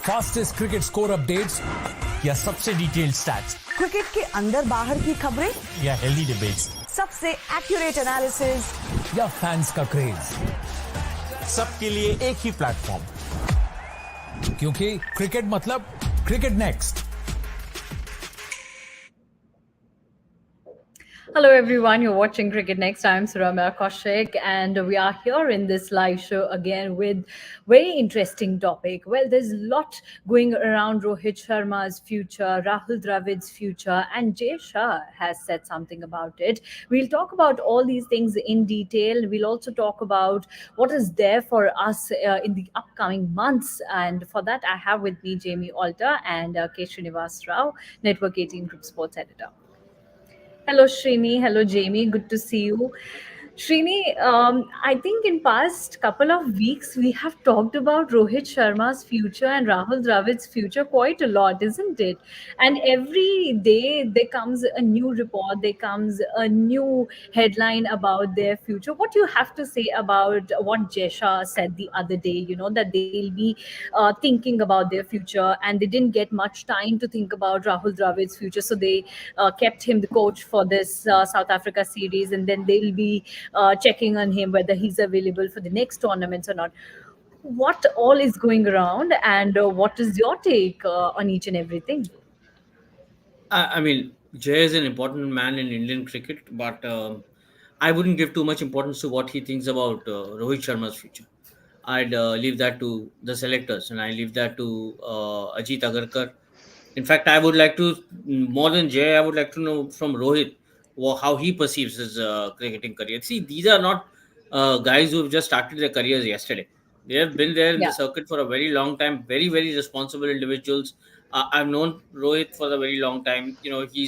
Fastest cricket score updates या सबसे detailed stats, cricket के अंदर बाहर की खबरें या हेल्दी डिबेट्स, सबसे एक्यूरेट एनालिसिस या फैंस का क्रेज, सबके लिए एक ही प्लेटफॉर्म, क्योंकि क्रिकेट मतलब cricket next. Hello everyone, you're watching Cricket Next. I'm Surama Kaushik and we are here in this live show again with very interesting topic. Well, there's a lot going around Rohit Sharma's future, Rahul Dravid's future, and Shah has said something about it. We'll talk about all these things in detail. We'll also talk about what is there for us in the upcoming months. And for that, I have with me Jamie Alter and K. Srinivas Rao, Network 18 Group Sports Editor. Hello, Srini. Hello, Jamie. Good to see you. Srini, I think in past couple of weeks we have talked about Rohit Sharma's future and Rahul Dravid's future quite a lot, isn't it? And every day there comes a new report, there comes a new headline about their future. What do you have to say about what Shah said the other day? You know that they'll be thinking about their future, and they didn't get much time to think about Rahul Dravid's future, so they kept him the coach for this South Africa series, and then they'll be checking on him whether he's available for the next tournaments or not. What all is going around, and what is your take on each and everything? I mean, Jay is an important man in Indian cricket, but I wouldn't give too much importance to what he thinks about Rohit Sharma's future. I'd leave that to the selectors, and I leave that to Ajit Agarkar. In fact, I would like to, more than Jay, I would like to know from Rohit how he perceives his cricketing career. See, these are not guys who have just started their careers yesterday. They have been there in the circuit for a very long time. Very, very responsible individuals. I've known Rohit for a very long time. You know, he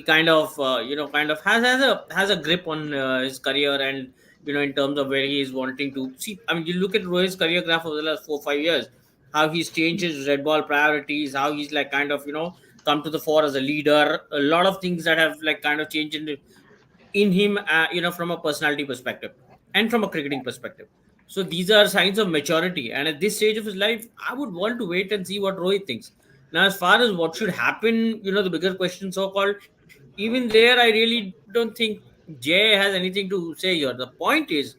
kind of kind of has a grip on his career, and in terms of where he is wanting to see. I mean, you look at Rohit's career graph over the last 4 5 years, how he's changed his red ball priorities, how he's like kind of come to the fore as a leader. A lot of things that have like kind of changed in him, from a personality perspective and from a cricketing perspective. So these are signs of maturity. And at this stage of his life, I would want to wait and see what Rohit thinks. Now, as far as what should happen, the bigger question, so-called, even there, I really don't think Jay has anything to say here. The point is,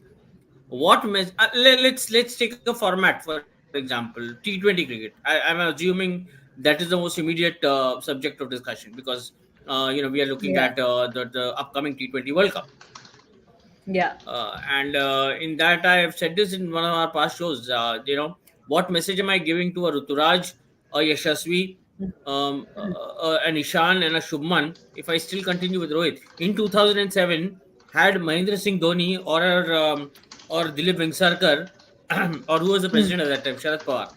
let's take a format, for example, T20 cricket. I'm assuming that is the most immediate subject of discussion, because we are looking at the upcoming T20 World Cup. And in that, I have said this in one of our past shows. What message am I giving to a Ruturaj, a Yashasvi, an Ishan, and a Shubman if I still continue with Rohit? In 2007, had Mahendra Singh Dhoni or Dilip Vengsarkar, or who was the president at that time, Sharad Pawar,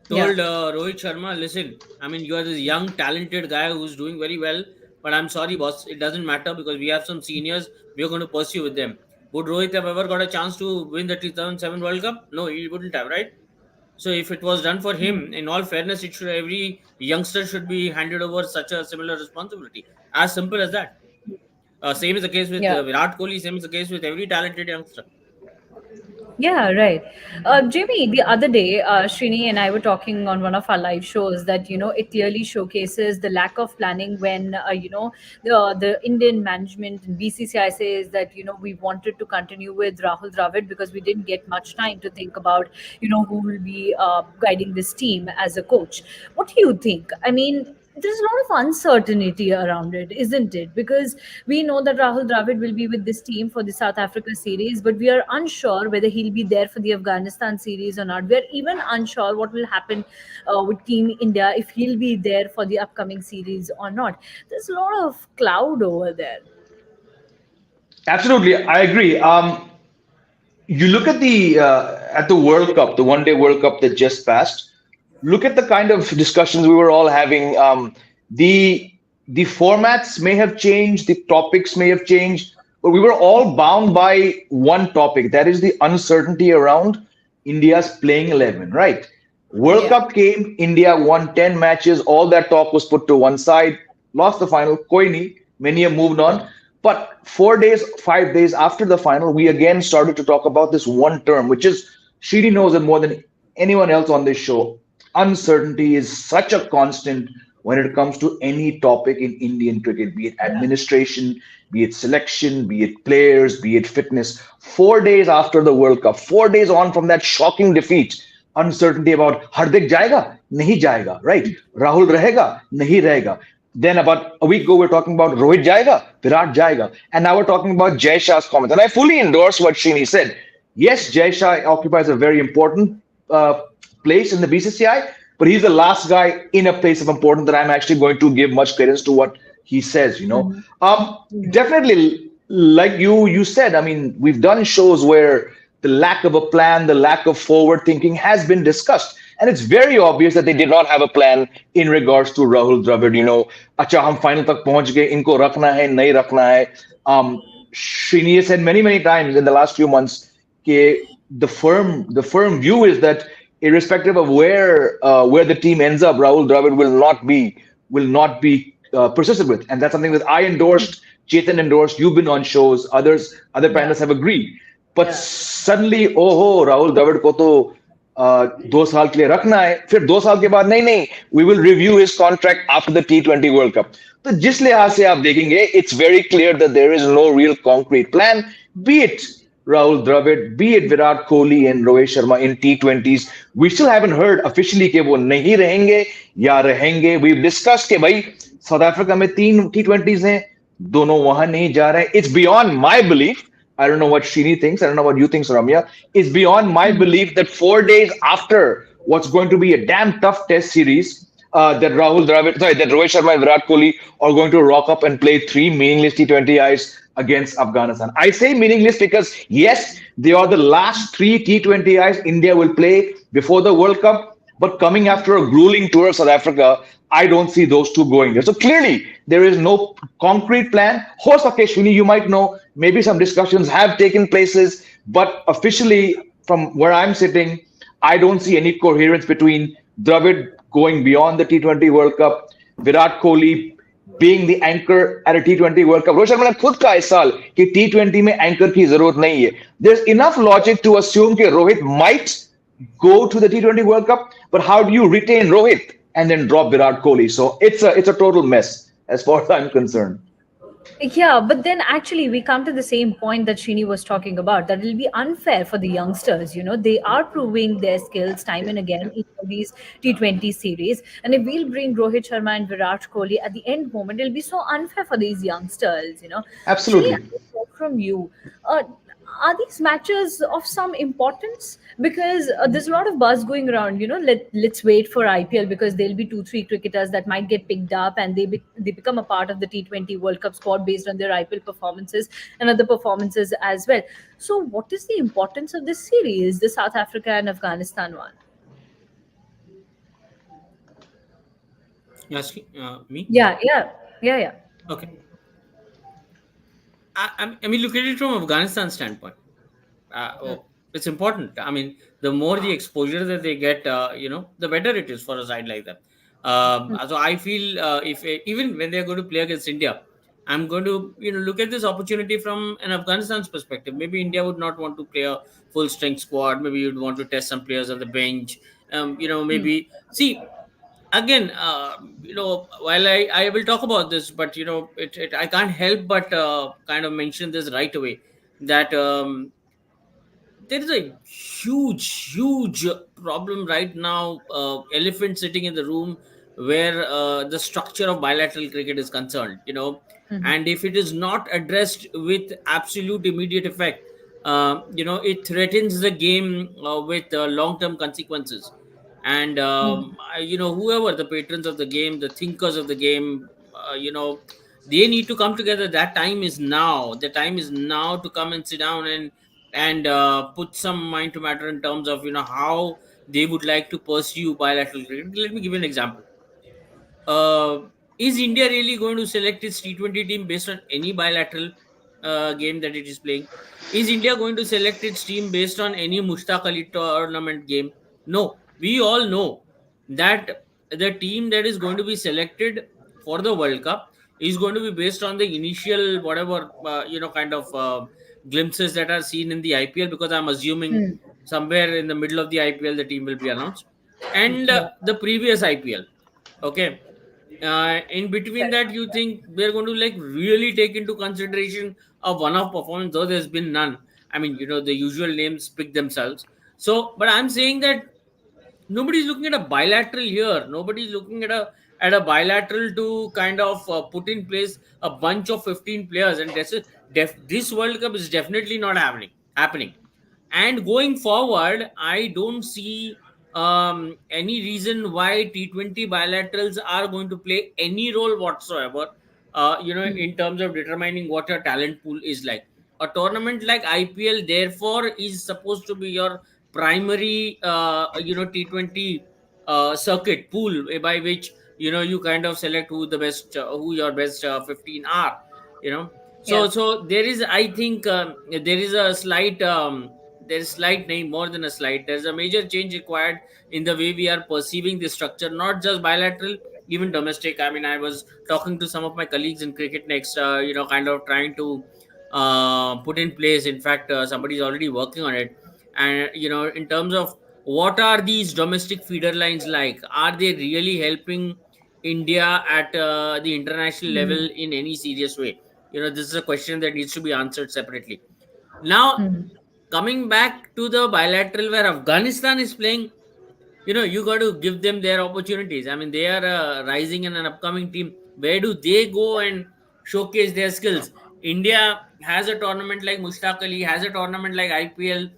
told Rohit Sharma, listen, I mean, you are this young, talented guy who's doing very well, but I'm sorry, boss, it doesn't matter because we have some seniors, we're going to pursue with them. Would Rohit have ever got a chance to win the 2007 World Cup? No, he wouldn't have, right? So if it was done for him, in all fairness, every youngster should be handed over such a similar responsibility. As simple as that. Same is the case with Virat Kohli, same is the case with every talented youngster. Yeah, right. Jamie, the other day, Srini and I were talking on one of our live shows that, it clearly showcases the lack of planning when, the Indian management and BCCI says that, we wanted to continue with Rahul Dravid because we didn't get much time to think about, who will be guiding this team as a coach. What do you think? I mean, there's a lot of uncertainty around it, isn't it? Because we know that Rahul Dravid will be with this team for the South Africa series, but we are unsure whether he'll be there for the Afghanistan series or not. We're even unsure what will happen with Team India, if he'll be there for the upcoming series or not. There's a lot of cloud over there. Absolutely, I agree. You look at the World Cup, the one-day World Cup that just passed. Look at the kind of discussions we were all having. The formats may have changed, the topics may have changed, but we were all bound by one topic. That is the uncertainty around India's playing 11, right? World Cup came, India won 10 matches. All that talk was put to one side, lost the final. Koi nahi, many have moved on. But 4 days, 5 days after the final, we again started to talk about this one term, which is Shiri knows it more than anyone else on this show, uncertainty is such a constant when it comes to any topic in Indian cricket, be it administration, be it selection, be it players, be it fitness. 4 days after the World Cup, 4 days on from that shocking defeat, uncertainty about Hardik jayega, nahi jayega, right? Rahul rahega, nahi rahega. Then about a week ago, we are talking about Rohit jayega, Virat jayega, and now we're talking about Jay Shah's comment. And I fully endorse what Srini said. Yes, Jay Shah occupies a very important place in the BCCI, but he's the last guy in a place of importance that I'm actually going to give much credence to what he says. Definitely, like you said. I mean, we've done shows where the lack of a plan, the lack of forward thinking has been discussed. And it's very obvious that they did not have a plan in regards to Rahul Dravid. Acha, hum final tak pahunch gaye, inko rakhna hai, nahi rakhna hai. Srini has said many, many times in the last few months that the firm view is that irrespective of where the team ends up, Rahul Dravid will not be persisted with, and that's something that I endorsed, Chetan endorsed, you've been on shows, other panelists have agreed. But suddenly, oh, Rahul Dravid को तो 2 साल के लिए रखना है, फिर 2 साल के बाद नहीं, we will review his contract after the T20 World Cup. तो जिस लिहाज से आप देखेंगे, it's very clear that there is no real concrete plan, be it Rahul Dravid, be it Virat Kohli and Rohit Sharma in T20s. We still haven't heard officially कि वो नहीं रहेंगे या रहेंगे. We've discussed कि भाई South Africa में 3 T20s हैं, दोनों वहां नहीं जा रहे. It's beyond my belief. I don't know what Srini thinks. I don't know what you think, Ramya. It's beyond my belief that 4 days after what's going to be a damn tough test series, that Rohit Sharma and Virat Kohli are going to rock up and play 3 meaningless T20Is against Afghanistan. I say meaningless because, yes, they are the last 3 T20Is India will play before the World Cup, but coming after a grueling tour of South Africa, I don't see those two going there. So clearly, there is no concrete plan. Ho sake, Shuni, you might know, maybe some discussions have taken places, but officially, from where I'm sitting, I don't see any coherence between Dravid going beyond the T20 World Cup, Virat Kohli being the anchor at a T20 World Cup. Rohit Sharma ने खुद कहा इस साल कि T20 में anchor की जरूरत नहीं है. There's enough logic to assume कि Rohit might go to the T20 World Cup, but how do you retain Rohit and then drop Virat Kohli? So it's a total mess as far as I'm concerned. Yeah, but then actually we come to the same point that Srini was talking about, that it'll be unfair for the youngsters. They are proving their skills time and again in these T20 series. And if we'll bring Rohit Sharma and Virat Kohli at the end moment, it'll be so unfair for these youngsters. Absolutely. Srini, I want from you. Are these matches of some importance? Because there's a lot of buzz going around. Let's wait for IPL because there'll be 2-3 cricketers that might get picked up and they become a part of the T20 World Cup squad based on their IPL performances and other performances as well. So, what is the importance of this series, the South Africa and Afghanistan one? Yes, me? Yeah. Okay. I mean, look at it from Afghanistan standpoint. It's important. I mean, the more the exposure that they get, the better it is for a side like that. So I feel if even when they're going to play against India, I'm going to look at this opportunity from an Afghanistan's perspective. Maybe India would not want to play a full strength squad. Maybe you'd want to test some players on the bench. Maybe see again. While I will talk about this, but I can't help but kind of mention this right away that. There is a huge problem right now, elephant sitting in the room, where the structure of bilateral cricket is concerned. And if it is not addressed with absolute immediate effect, it threatens the game with long-term consequences. And whoever the patrons of the game, the thinkers of the game, they need to come together. That time is now. The time is now to come and sit down and put some mind to matter in terms of how they would like to pursue bilateral cricket. Let me give you an example. Is India really going to select its T20 team based on any bilateral game that it is playing? Is India going to select its team based on any Mushtaq Ali tournament game? No. We all know that the team that is going to be selected for the World Cup is going to be based on the initial whatever kind of glimpses that are seen in the IPL, because I'm assuming somewhere in the middle of the IPL, the team will be announced, and Yeah. the previous IPL. Okay, in between that, you think we're going to like really take into consideration a one-off performance, though there's been none. I mean, the usual names pick themselves. So, but I'm saying that nobody's looking at a bilateral here. Nobody's looking at a bilateral to kind of put in place a bunch of 15 players, and this World Cup is definitely not happening. And going forward, I don't see any reason why T20 bilaterals are going to play any role whatsoever. In terms of determining what your talent pool is like. A tournament like IPL, therefore, is supposed to be your primary, T20 circuit pool, by which you kind of select who your best 15 are. You know, Yeah. so there is, I think, there is a slight. There's slight name more than a slight. There's a major change required in the way we are perceiving the structure, not just bilateral, even domestic. I mean, I was talking to some of my colleagues in CricketNext, kind of trying to put in place. In fact, somebody's already working on it. And in terms of what are these domestic feeder lines like, are they really helping India at the international level in any serious way? This is a question that needs to be answered separately. Now, coming back to the bilateral where Afghanistan is playing, you got to give them their opportunities. I mean, they are rising in an upcoming team. Where do they go and showcase their skills? India has a tournament like Mushtaq Ali, has a tournament like IPL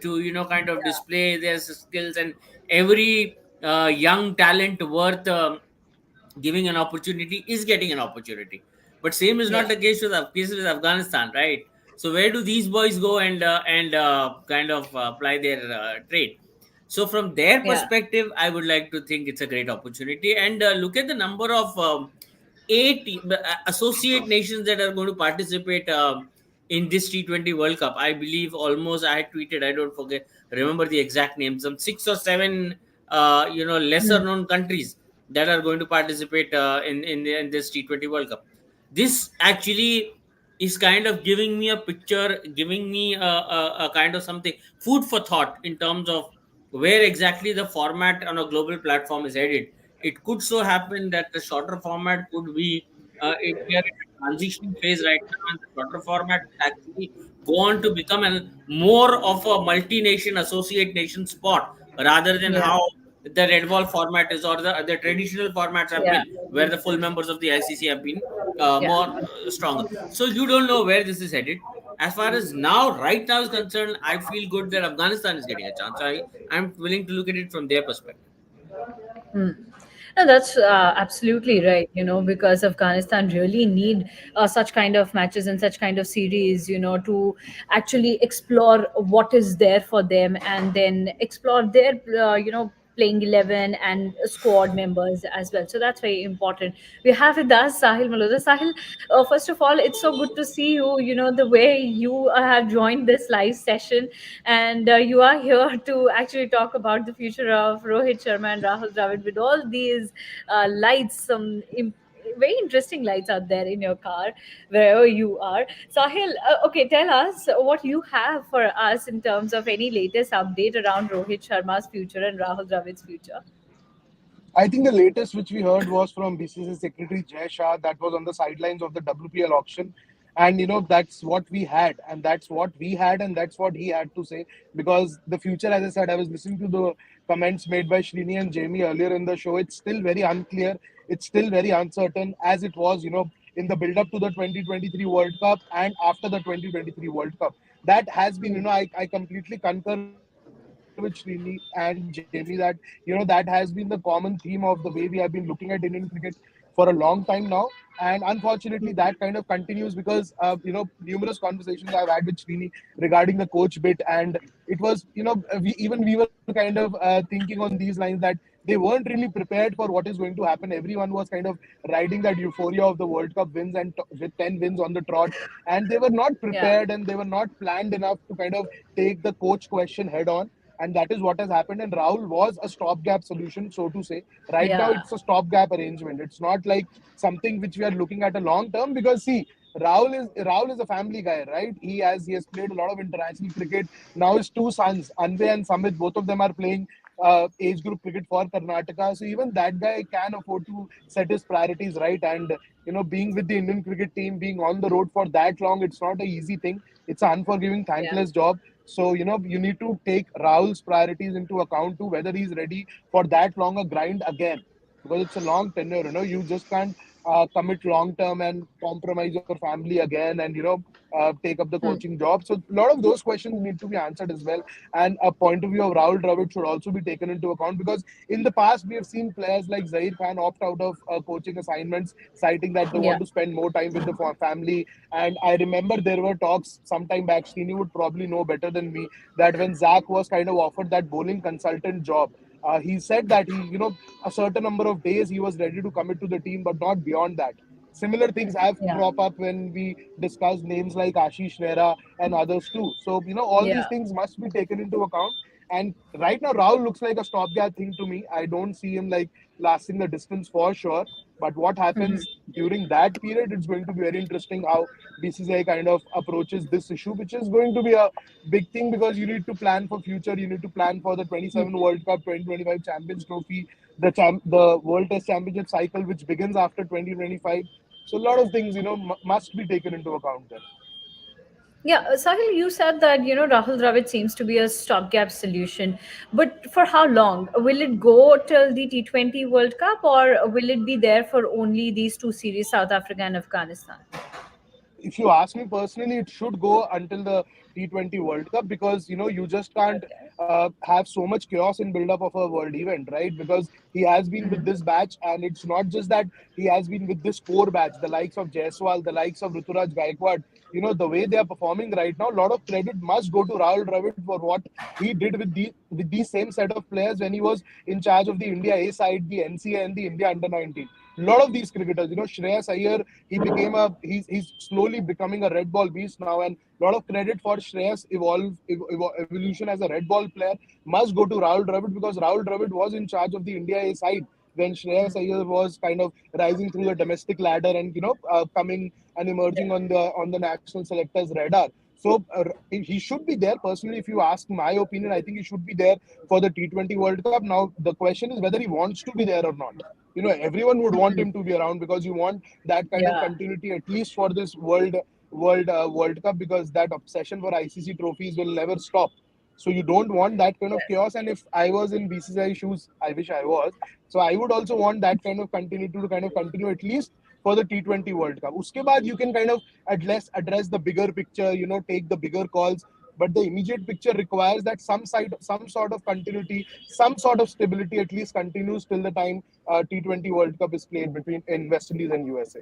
to kind of display their skills, and every young talent worth giving an opportunity is getting an opportunity. But same is not Yeah. the case with Afghanistan, right? So where do these boys go and kind of apply their trade? So from their Yeah. perspective, I would like to think it's a great opportunity. And look at the number of associate nations that are going to participate in this T20 World Cup. I believe almost, I had tweeted, I don't remember the exact names, some 6 or 7 lesser known countries that are going to participate in this T20 World Cup. This actually is kind of giving me a picture, giving me a kind of something, food for thought in terms of where exactly the format on a global platform is headed. It could so happen that the shorter format could be, if we are in a transition phase right now, and the shorter format will actually go on to become more of a multi-nation, associate nation sport, rather than Yeah. how the red ball format is, or the traditional formats have Yeah. been, where the full members of the ICC have been Yeah. more stronger. So you don't know where this is headed. As far as right now is concerned, I feel good that Afghanistan is getting a chance. I'm willing to look at it from their perspective. No, that's absolutely right, because Afghanistan really need such kind of matches and such kind of series, to actually explore what is there for them, and then explore their, playing 11 and squad members as well. So that's very important. We have with us Sahil Malhotra. Sahil, first of all, it's so good to see you, the way you have joined this live session, and you are here to actually talk about the future of Rohit Sharma and Rahul Dravid with all these lights, very interesting lights out there in your car, wherever you are. Sahil, okay, tell us what you have for us in terms of any latest update around Rohit Sharma's future and Rahul Dravid's future. I think the latest which we heard was from BCCI Secretary Shah that was on the sidelines of the WPL auction. And that's what we had, and that's what we had, and that's what he had to say. Because the future, as I said, I was listening to the comments made by Srini and Jamie earlier in the show. It's still very unclear. It's still very uncertain, as it was, in the build up to the 2023 World Cup and after the 2023 World Cup. That has been, I completely concur with Srini and Jamie that, that has been the common theme of the way we have been looking at Indian cricket for a long time now. And unfortunately, that kind of continues because, numerous conversations I've had with Srini regarding the coach bit. And it was, we were kind of thinking on these lines that they weren't really prepared for what is going to happen. Everyone was kind of riding that euphoria of the World Cup wins and with 10 wins on the trot. And they were not Yeah. prepared and they were not planned enough to kind of take the coach question head on. And that is what has happened. And Rahul was a stopgap solution, so to say. Right now, Yeah. it's a stopgap arrangement. It's not like something which we are looking at a long term. Because, see, Rahul is a family guy, right? He has played a lot of international cricket. Now his two sons, Anvay and Samit, both of them are playing age group cricket for Karnataka. So even that guy can afford to set his priorities right. And being with the Indian cricket team, being on the road for that long, it's not an easy thing. It's an unforgiving, Yeah. thankless job. So you need to take Rahul's priorities into account too, whether he's ready for that long a grind again, because it's a long tenure. You just can't commit long term and compromise your family again, and take up the Hmm. coaching job. So a lot of those questions need to be answered as well. And a point of view of Rahul Dravid should also be taken into account, because in the past we have seen players like Zair Khan opt out of coaching assignments, citing that they Yeah. want to spend more time with the family. And I remember there were talks sometime back, Srini would probably know better than me, that when Zach was kind of offered that bowling consultant job, he said that a certain number of days he was ready to commit to the team, but not beyond that. Similar things have Yeah. crop up when we discuss names like Ashish Nehra and others too. So all these Yeah. things must be taken into account. And right now, Rahul looks like a stopgap thing to me. I don't see him like lasting the distance for sure. But what Mhm. happens during that period, it's going to be very interesting how BCCI kind of approaches this issue, which is going to be a big thing, because you need to plan for future. You need to plan for the 27 World Cup, 2025 Champions Trophy, the World Test Championship cycle, which begins after 2025. So a lot of things, must be taken into account there. Yeah, Sahil, you said that Rahul Dravid seems to be a stopgap solution, but for how long? Will it go till the T20 World Cup, or will it be there for only these two series, South Africa and Afghanistan? If you ask me personally, it should go until the T20 World Cup, because you just can't Okay. have so much chaos in build up of a world event, right? Because he has been with this batch, and it's not just that he has been with this core batch, the likes of Jaiswal, the likes of Ruturaj Gaikwad. The way they are performing right now, a lot of credit must go to Rahul Dravid for what he did with these same set of players when he was in charge of the India A side, the NCA, and the India under 19. A lot of these cricketers, Shreyas Iyer, he's slowly becoming a red ball beast now, and a lot of credit for Shreyas evolution as a red ball player must go to Rahul Dravid, because Rahul Dravid was in charge of the India A side when Shreyas Iyer was kind of rising through the domestic ladder, and coming and emerging Yeah. on the national selectors radar. So he should be there. Personally, if you ask my opinion, I think he should be there for the T20 World Cup. Now the question is whether he wants to be there or not. Everyone would want him to be around, because you want that kind of Yeah. continuity at least for this World Cup, because that obsession for ICC trophies will never stop. So you don't want that kind of chaos. And if I was in BCCI shoes, I wish I was. So I would also want that kind of continuity to kind of continue at least for the T20 World Cup. Uske baad you can kind of address the bigger picture, take the bigger calls. But the immediate picture requires that some sort of continuity, some sort of stability at least continues till the time T20 World Cup is played between in West Indies and USA.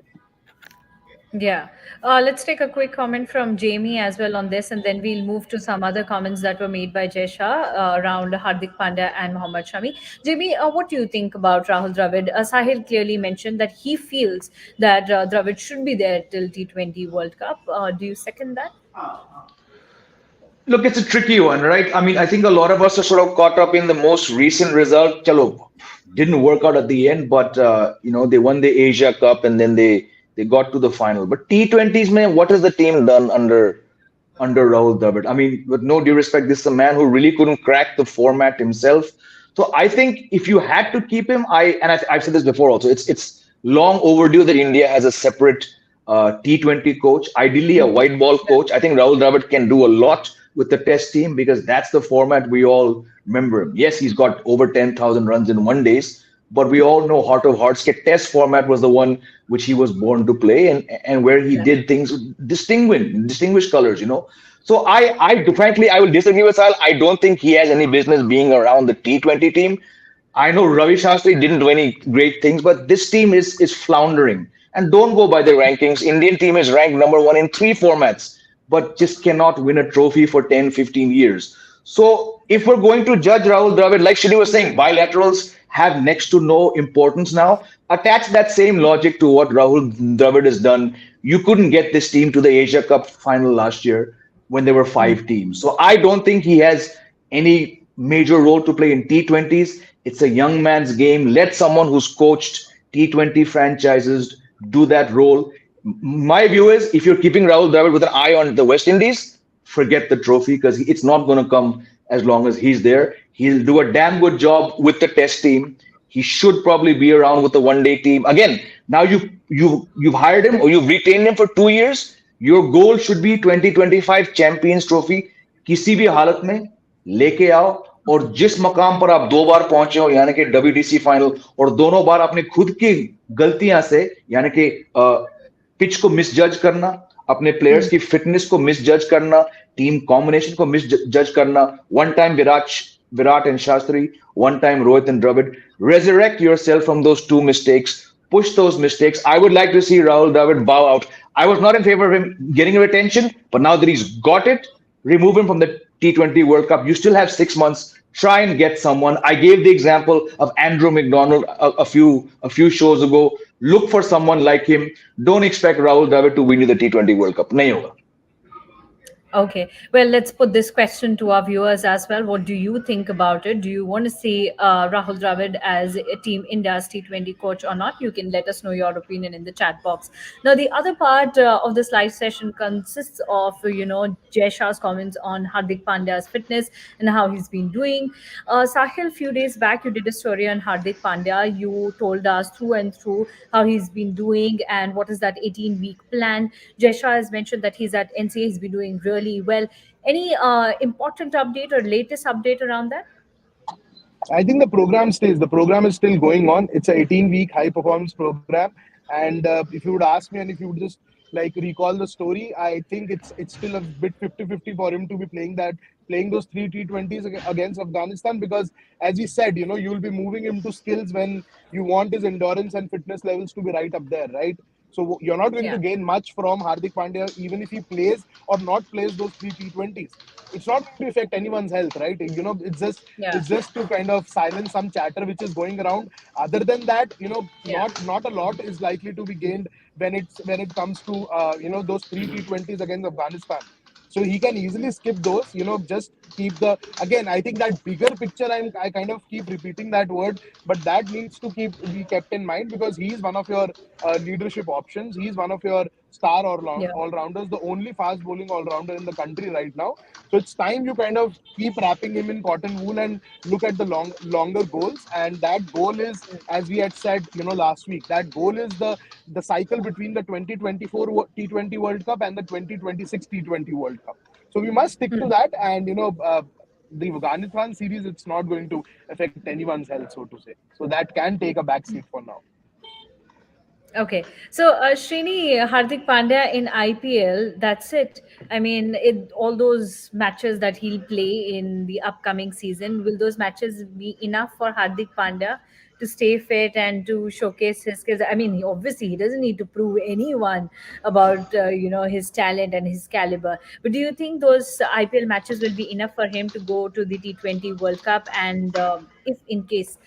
Yeah. Let's take a quick comment from Jamie as well on this, and then we'll move to some other comments that were made by Jay Shah around Hardik Pandya and Mohammad Shami. Jamie, what do you think about Rahul Dravid? Sahil clearly mentioned that he feels that Dravid should be there till T20 World Cup. Do you second that? Look, it's a tricky one, right? I mean, I think a lot of us are sort of caught up in the most recent result. Chalo, didn't work out at the end, but they won the Asia Cup and then they got to the final. But T20s, man, what has the team done under Rahul Dravid? I mean, with no due respect, this is a man who really couldn't crack the format himself. So I think if you had to keep him, I've said this before also, it's long overdue that India has a separate T20 coach, ideally a white ball coach. I think Rahul Dravid can do a lot with the test team because that's the format we all remember him. Yes, he's got over 10,000 runs in one days, but we all know heart of hearts, test format was the one which he was born to play and where he Yeah. did things with distinguished colors. So frankly, I will disagree with Sal. I don't think he has any business being around the T20 team. I know Ravi Shastri didn't do any great things, but this team is floundering. And don't go by the rankings. Indian team is ranked number one in three formats, but just cannot win a trophy for 10, 15 years. So if we're going to judge Rahul Dravid, like Shri was saying, bilaterals have next to no importance now. Attach that same logic to what Rahul Dravid has done. You couldn't get this team to the Asia Cup final last year when there were five teams. So I don't think he has any major role to play in T20s. It's a young man's game. Let someone who's coached T20 franchises do that role. My view is if you're keeping Rahul Dravid with an eye on the West Indies, forget the trophy because it's not going to come as long as he's there. He'll do a damn good job with the Test team. He should probably be around with the one-day team. Again, now you've hired him or you've retained him for 2 years. Your goal should be 2025 Champions Trophy. किसी भी हालत में लेके आओ और जिस मकाम पर आप 2 बार पहुंचे हो यानी कि WTC फाइनल और दोनों बार आपने खुद की गलतियां से यानी कि पिच को मिसजज करना अपने प्लेयर्स की फिटनेस को मिसजज करना टीम कॉम्बिनेशन को मिसजज करना one time Virat and Shastri one time Rohit and Dravid resurrect yourself from those two mistakes push those mistakes. I would like to see Rahul Dravid bow out. I was not in favor of him getting a retention, but now that he's got it, remove him from the T20 World Cup. You still have 6 months. Try and get someone. I gave the example of Andrew McDonald a few shows ago. Look for someone like him. Don't expect Rahul Dravid to win you the T20 World Cup. नहीं होगा. Okay, well, let's put this question to our viewers as well. What do you think about it? Do you want to see Rahul Dravid as a Team India's T20 coach or not? You can let us know your opinion in the chat box. Now, the other part of this live session consists of, Jay Shah's comments on Hardik Pandya's fitness and how he's been doing. Sahil, a few days back, you did a story on Hardik Pandya. You told us through and through how he's been doing and what is that 18-week plan. Jay Shah has mentioned that he's at NCA, he's been doing really well. Any important update or latest update around that? I think the program stays. The program is still going on. It's a 18-week high performance program. And if you would ask me, and if you would just like recall the story, I think it's still a bit 50-50 for him to be playing those 3 T20s against Afghanistan, because as he said, you'll be moving him to skills when you want his endurance and fitness levels to be right up there, right? So you're not going to gain much from Hardik Pandya, even if he plays or not plays those 3 T20s. It's not going to affect anyone's health, right? It's just to kind of silence some chatter which is going around. Other than that, not a lot is likely to be gained when it comes to those 3 T20s against Afghanistan. So he can easily skip those, just keep again, I think that bigger picture, I kind of keep repeating that word, but that needs to be kept in mind, because he is one of your leadership options. He's one of your star all-rounders, the only fast bowling all-rounder in the country right now. So it's time you kind of keep wrapping him in cotton wool and look at the longer goals. And that goal is, as we had said, last week, that goal is the cycle between the 2024 T20 World Cup and the 2026 T20 World Cup. So we must stick to that. And, the Afghanistan series, it's not going to affect anyone's health, so to say. So that can take a backseat for now. Okay, so Srini, Hardik Pandya in IPL, that's it. I mean, all those matches that he'll play in the upcoming season, will those matches be enough for Hardik Pandya to stay fit and to showcase his skills? I mean, obviously, he doesn't need to prove anyone about his talent and his caliber. But do you think those IPL matches will be enough for him to go to the T20 World Cup? And if in case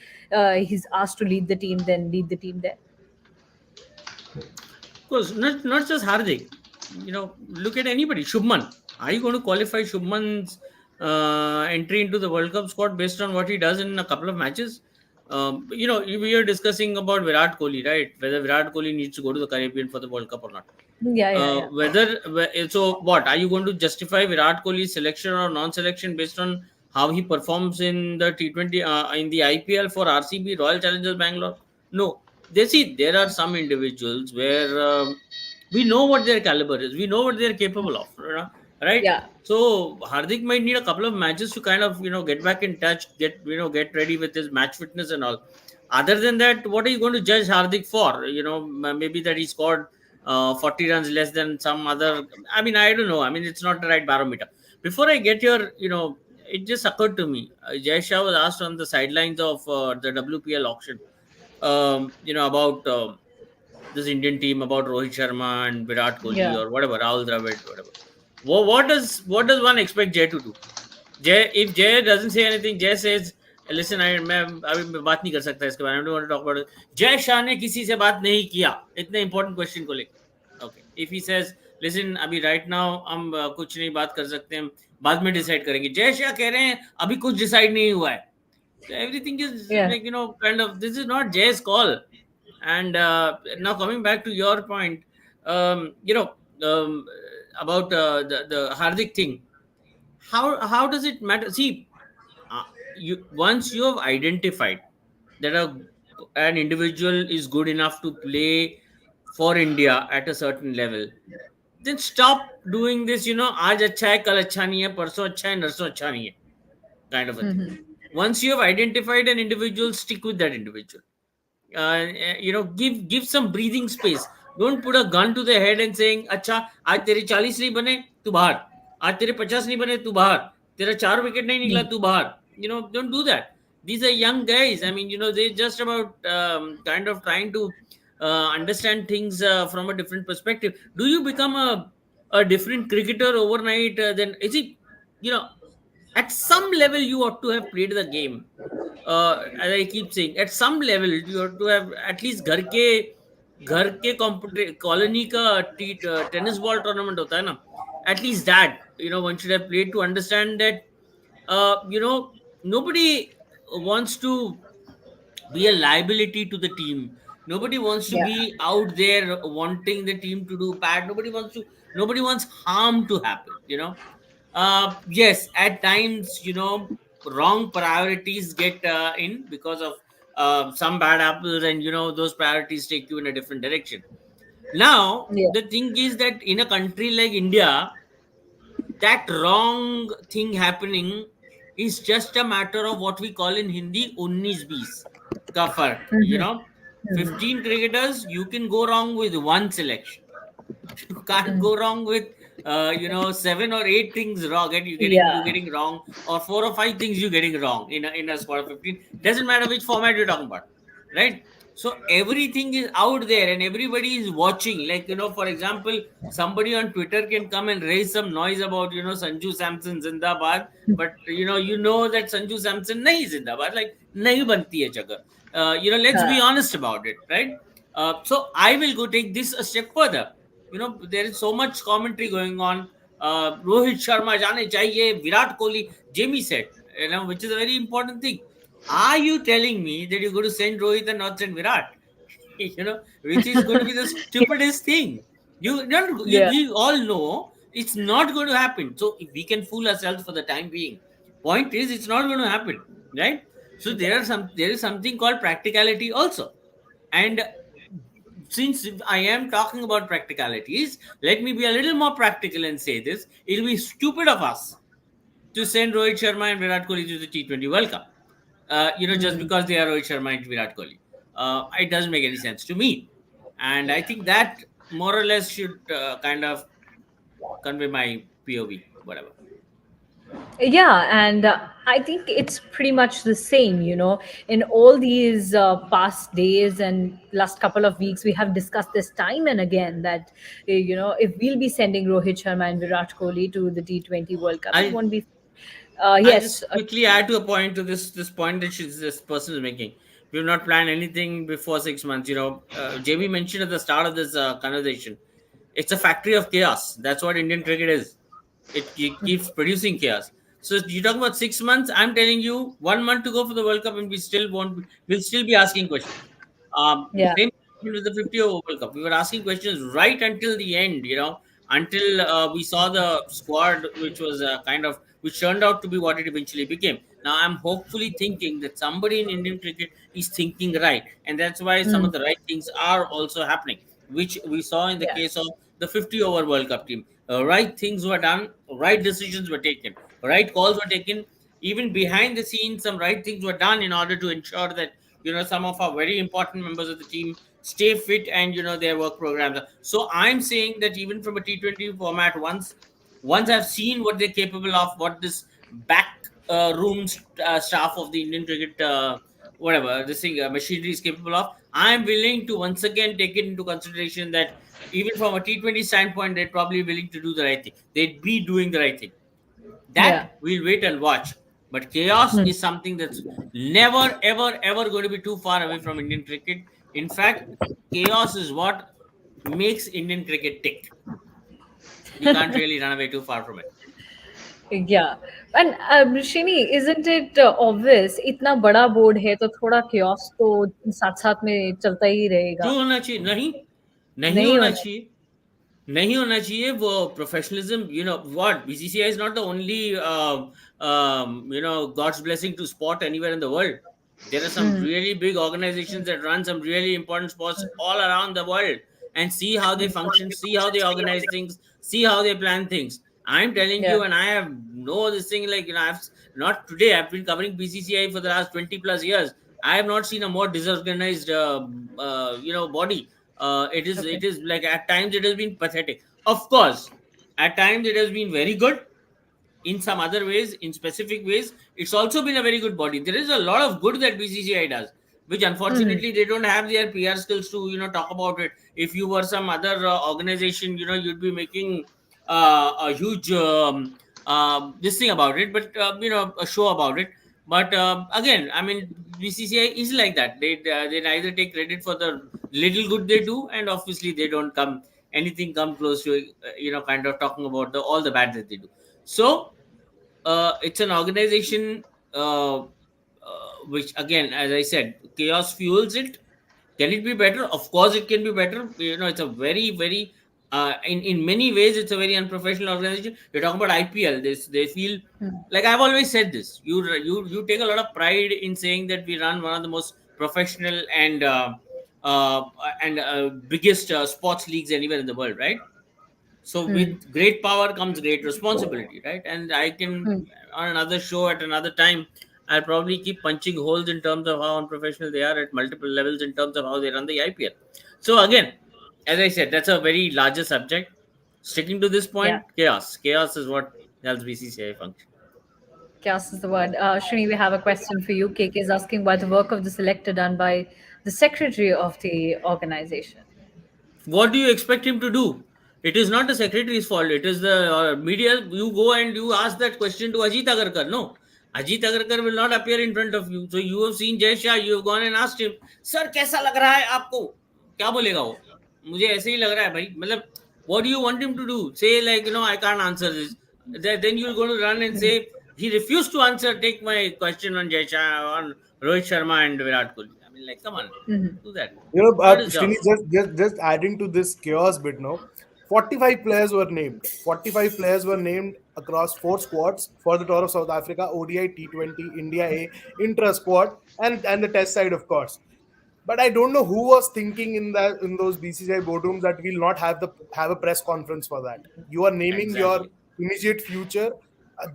he's asked to lead the team, then lead the team there? Of course, not just Hardik. Look at anybody. Shubman. Are you going to qualify Shubman's entry into the World Cup squad based on what he does in a couple of matches? We are discussing about Virat Kohli, right? Whether Virat Kohli needs to go to the Caribbean for the World Cup or not. Yeah. So what? Are you going to justify Virat Kohli's selection or non-selection based on how he performs in the T20, in the IPL for RCB, Royal Challengers Bangalore? No. There are some individuals where we know what their caliber is. We know what they're capable of, right? Yeah. So Hardik might need a couple of matches to kind of, get back in touch, get ready with his match fitness and all. Other than that, what are you going to judge Hardik for? Maybe that he scored 40 runs less than some other. I mean, I don't know. I mean, it's not the right barometer. Before I get your, it just occurred to me. Jay Shah was asked on the sidelines of the WPL auction. About this Indian team, about Rohit Sharma and Virat Kohli or whatever, Rahul Dravid, whatever. What does one expect Jay to do? If Jay doesn't say anything, Jay says, "Listen, मैं बात नहीं कर सकता इसके बारे में. I don't want to talk about it." Jay Shah ने किसी से बात नहीं किया इतने important question को लेकर. Okay, if he says, "Listen, अभी right now हम कुछ नहीं बात कर सकते, हम बाद में decide करेंगे." Jay Shah कह रहे हैं अभी कुछ decide नहीं हुआ है. So everything is kind of, this is not Jay's call. And now coming back to your point, You know, um, about the Hardik thing. How does it matter? See, you once you have identified that an individual is good enough to play for India at a certain level, then stop doing this. आज अच्छा है, कल अच्छा नहीं है, परसों अच्छा है, नरसों अच्छा नहीं है, kind of a thing. Once you have identified an individual, stick with that individual. Give some breathing space. Don't put a gun to the head and saying, अच्छा आज तेरे 40 नहीं बने तू बाहर, आज तेरे 50 नहीं बने तू बाहर, तेरा 4 विकेट नहीं निकला तू बाहर. Don't do that. These are young guys. I mean, they're just about kind of trying to understand things from a different perspective. Do you become a different cricketer overnight? Then is it, you know at some level you ought to have played the game. As I keep saying, at some level you have to have at least घर के colony का tennis ball tournament होता है ना, at least that one should have played to understand that nobody wants to be a liability to the team. Nobody wants to Yeah. be out there wanting the team to do bad. Nobody wants harm to happen. Yes, at times, wrong priorities get in because of some bad apples, and those priorities take you in a different direction. Now Yeah. the thing is that in a country like India, that wrong thing happening is just a matter of what we call in Hindi 19-20 ka fark. 15 cricketers, you can go wrong with one selection. You can't go wrong with 7 or 8 things wrong, and you Yeah. getting wrong, or 4 or 5 things you getting wrong in a squad of 15. Doesn't matter which format you're talking about, right? So everything is out there and everybody is watching. Like, for example, somebody on Twitter can come and raise some noise about Sanju Samson Zindabad, but that Sanju Samson nahi Zindabad, like nahi banti hai jagah. Let's be Huh. honest about it, right? So I will go take this a step further. There is so much commentary going on. Rohit Sharma jaane chahiye, Virat Kohli, Jamie said, which is a very important thing. Are you telling me that you're going to send Rohit and not send Virat? Which is going to be the stupidest thing. Yeah. We all know it's not going to happen. So if we can fool ourselves for the time being, point is it's not going to happen, right? So there is something called practicality also. And since I am talking about practicalities, let me be a little more practical and say this. It'll be stupid of us to send Rohit Sharma and Virat Kohli to the T20 World Cup. Just because they are Rohit Sharma and Virat Kohli. It doesn't make any sense to me. And I think that more or less should kind of convey my POV, whatever. Yeah, and I think it's pretty much the same, in all these past days and last couple of weeks, we have discussed this time and again that, if we'll be sending Rohit Sharma and Virat Kohli to the T20 World Cup, it I won't be. I'll Yes. just quickly add to a point to this point that this person is making. We've not planned anything before 6 months. JB mentioned at the start of this conversation, it's a factory of chaos. That's what Indian cricket is. It keeps producing chaos. So you're talking about 6 months. I'm telling you, 1 month to go for the World Cup, and we'll still be asking questions. Yeah. Same with the 50 over World Cup. We were asking questions right until the end. Until we saw the squad, which turned out to be what it eventually became. Now I'm hopefully thinking that somebody in Indian cricket is thinking right, and that's why some of the right things are also happening, which we saw in the Yeah. case of the 50 over World Cup team. Right things were done, right decisions were taken, right calls were taken. Even behind the scenes, some right things were done in order to ensure that some of our very important members of the team stay fit, and their work programs. So I'm saying that even from a T20 format, once I've seen what they're capable of, what this back staff of the Indian cricket, whatever this thing machinery is capable of, I'm willing to once again take it into consideration that even from a T20 standpoint, they're probably willing to do the right thing. They'd be doing the right thing. Yeah. That we'll wait and watch. But chaos is something that's never, ever, ever going to be too far away from Indian cricket. In fact, chaos is what makes Indian cricket tick. You can't really run away too far from it. Yeah, and Shini, isn't it obvious? इतना बड़ा board है तो थोड़ा chaos तो साथ साथ में चलता ही रहेगा. क्यों होना चाहिए? नहीं नहीं नहीं होना होना. चाहिए. नहीं होना चाहिए वो professionalism. What BCCI is not the only God's blessing to sport anywhere in the world. There are some Hmm. really big organizations that run some really important sports all around the world, and see how they function, see how they organize things, see how they plan things. I'm telling Yeah. you, and I have no this thing, like, I've not today, I've been covering BCCI for the last 20 plus years. I have not seen a more disorganized body. Okay. It is like, at times it has been pathetic. Of course, at times it has been very good. In some other ways, in specific ways, it's also been a very good body. There is a lot of good that BCCI does, which Hmm. unfortunately they don't have their PR skills to talk about it. If you were some other organization, you'd be making a huge this thing about it, but a show about it. But again, I mean, BCCI is like that. They neither take credit for the little good they do, and obviously they don't come close to kind of talking about the all the bad that they do. So it's an organization which, again, as I said, chaos fuels it. Can it be better? Of course it can be better. It's a very, very in many ways it's a very unprofessional organization. You're talking about IPL. They feel like, I've always said this. You take a lot of pride in saying that we run one of the most professional uh, and biggest sports leagues anywhere in the world, right? So Hmm. with great power comes great responsibility, right? And I can, Hmm. on another show at another time, I'll probably keep punching holes in terms of how unprofessional they are at multiple levels in terms of how they run the IPL. So again, as I said, that's a very larger subject. Sticking to this Yeah. point, chaos is what helps BCCI function. Chaos is the word. Shami, we have a question for you. KK is asking why the work of the selector done by the secretary of the organization. What do you expect him to do? It is not the secretary's fault. It is the media. You go and you ask that question to Ajit Agarkar. No, Ajit Agarkar will not appear in front of you. So you have seen Jay Shah. You have gone and asked him, sir कैसा लग रहा है आपको? क्या बोलेगा वो? मुझे ऐसे ही लग रहा है भाई. मतलब, what do you want him to do? Say, like, I can't answer this. Then you're going to run and say he refused to answer. Take my question on Jay Shah, on Rohit Sharma and Virat Kohli. I mean, like, come on, Mhm. do that. Not his Srini, job. just adding to this chaos bit, no, 45 players were named. 45 players were named across four squads for the tour of South Africa, ODI, T20, India A, intra squad, and the test side, of course. But I don't know who was thinking in those BCCI boardrooms that we'll not have a press conference for that. You are naming your Exactly. immediate future.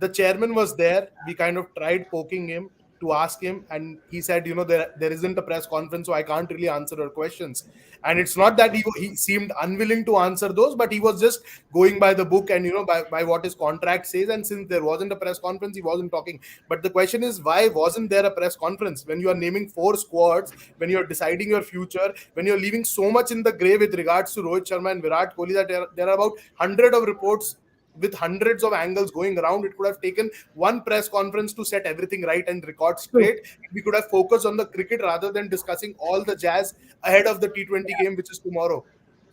The chairman was there. We kind of tried poking him to ask him, and he said, there isn't a press conference, so I can't really answer your questions. And it's not that he seemed unwilling to answer those, but he was just going by the book and by what his contract says. And since there wasn't a press conference, he wasn't talking. But the question is, why wasn't there a press conference when you are naming four squads, when you're deciding your future, when you're leaving so much in the gray with regards to Rohit Sharma and Virat Kohli, that there are about 100 of reports with hundreds of angles going around? It could have taken one press conference to set everything right and record True. straight. We could have focused on the cricket rather than discussing all the jazz ahead of the T20 game, which is tomorrow.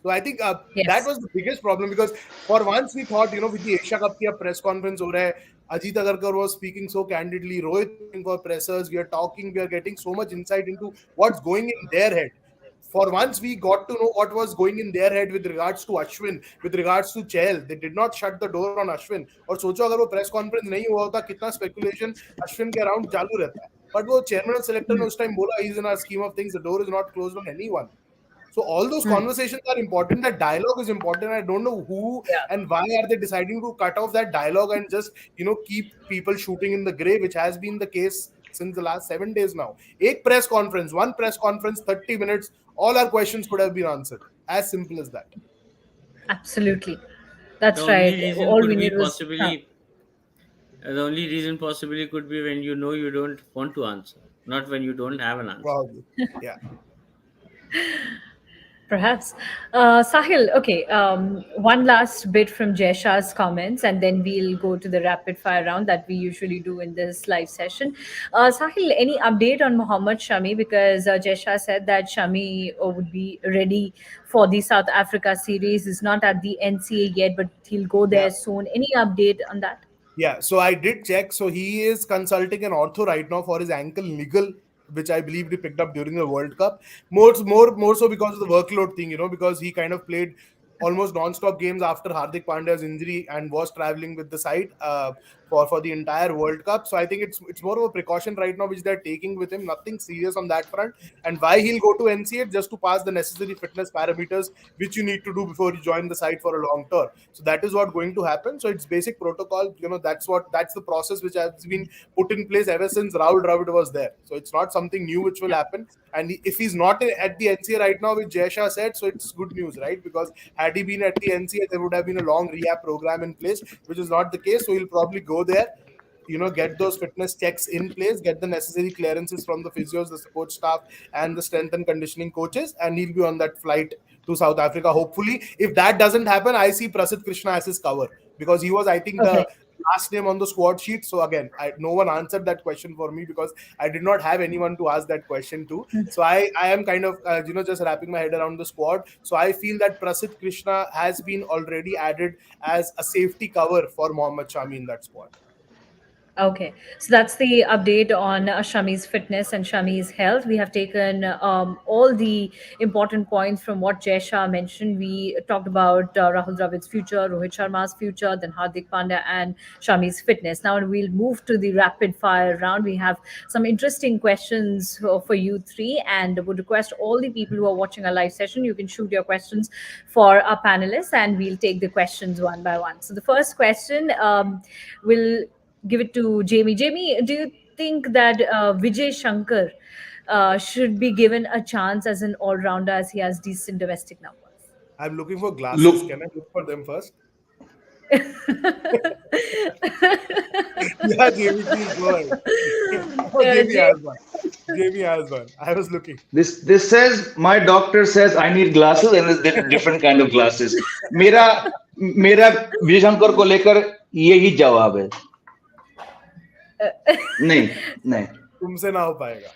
So I think that Yes. was the biggest problem, because for once we thought, with the Asia Cup ki press conference ho raha hai, Ajit Agarkar was speaking so candidly, Rohit for pressers, we are talking, we are getting so much insight into what's going in their head. For once we got to know what was going in their head with regards to Ashwin, with regards to Chahal. They did not shut the door on Ashwin. और सोचो अगर वो press conference नहीं हुआ होता, कितना speculation Ashwin के around चालू रहता है. बट वो चेयरमैन और सेलेक्टर ने उस टाइम बोला, he is in our scheme of things, the door is not closed on anyone. So all those Hmm. conversations are important. That dialogue is important. I don't know who Yeah. and why are they deciding to cut off that dialogue and just keep people shooting in the grey, which has been the case since the last 7 days now. One press conference, 30 minutes. All our questions could have been answered. As simple as that. Absolutely. The That's only right. reason All could we be need was. Huh. possibly the only reason possibly could be when you don't want to answer, not when you don't have an answer. Probably. Yeah. Perhaps. Sahil, okay, one last bit from Jesha's comments, and then we'll go to the rapid fire round that we usually do in this live session. Sahil, any update on Mohammad Shami? Because Jesha said that Shami would be ready for the South Africa series. He's not at the NCA yet, but he'll go Yeah. there soon. Any update on that? Yeah, so I did check. So he is consulting an ortho right now for his ankle niggle, which I believe he picked up during the World Cup. More so because of the workload thing, because he kind of played almost non-stop games after Hardik Pandya's injury and was traveling with the side for the entire World Cup. So I think it's more of a precaution right now which they're taking with him. Nothing serious on that front. And why he'll go to NCA just to pass the necessary fitness parameters which you need to do before you join the side for a long tour. So that is what going to happen. So it's basic protocol. That's the process which has been put in place ever since Rahul Dravid was there. So it's not something new which will happen. And if he's not at the NCA right now, which Jay Shah said, so it's good news, right? Because had he been at the NCA, there would have been a long rehab program in place, which is not the case. So he'll probably go there, get those fitness checks in place, get the necessary clearances from the physios, the support staff, and the strength and conditioning coaches, and he'll be on that flight to South Africa. Hopefully, if that doesn't happen, I see Prasidh Krishna as his cover, because he was, I think, Okay. the last name on the squad sheet. So again, no one answered that question for me because I did not have anyone to ask that question to. So I am kind of just wrapping my head around the squad. So I feel that Prasidh Krishna has been already added as a safety cover for Mohammad Shami in that squad. Okay, so that's the update on Shami's fitness and Shami's health. We have taken all the important points from what Jay Shah mentioned. We talked about Rahul Dravid's future, Rohit Sharma's future, then Hardik Pandya and Shami's fitness. Now we'll move to the rapid fire round. We have some interesting questions for you three, and would request all the people who are watching our live session, you can shoot your questions for our panelists, and we'll take the questions one by one. So the first question will give it to Jamie. Jamie, do you think that Vijay Shankar should be given a chance as an all-rounder as he has decent domestic numbers? I'm looking for glasses. Look, Can I look for them first? Yeah, Jamie, please go ahead. Oh, Jamie Jay- has one. Jamie has one. I was looking. this says my doctor says I need glasses and there's different kind of glasses. मेरा मेरा विजय शंकर को लेकर यही जवाब है. नहीं नहीं. तुमसे ना हो पाएगा.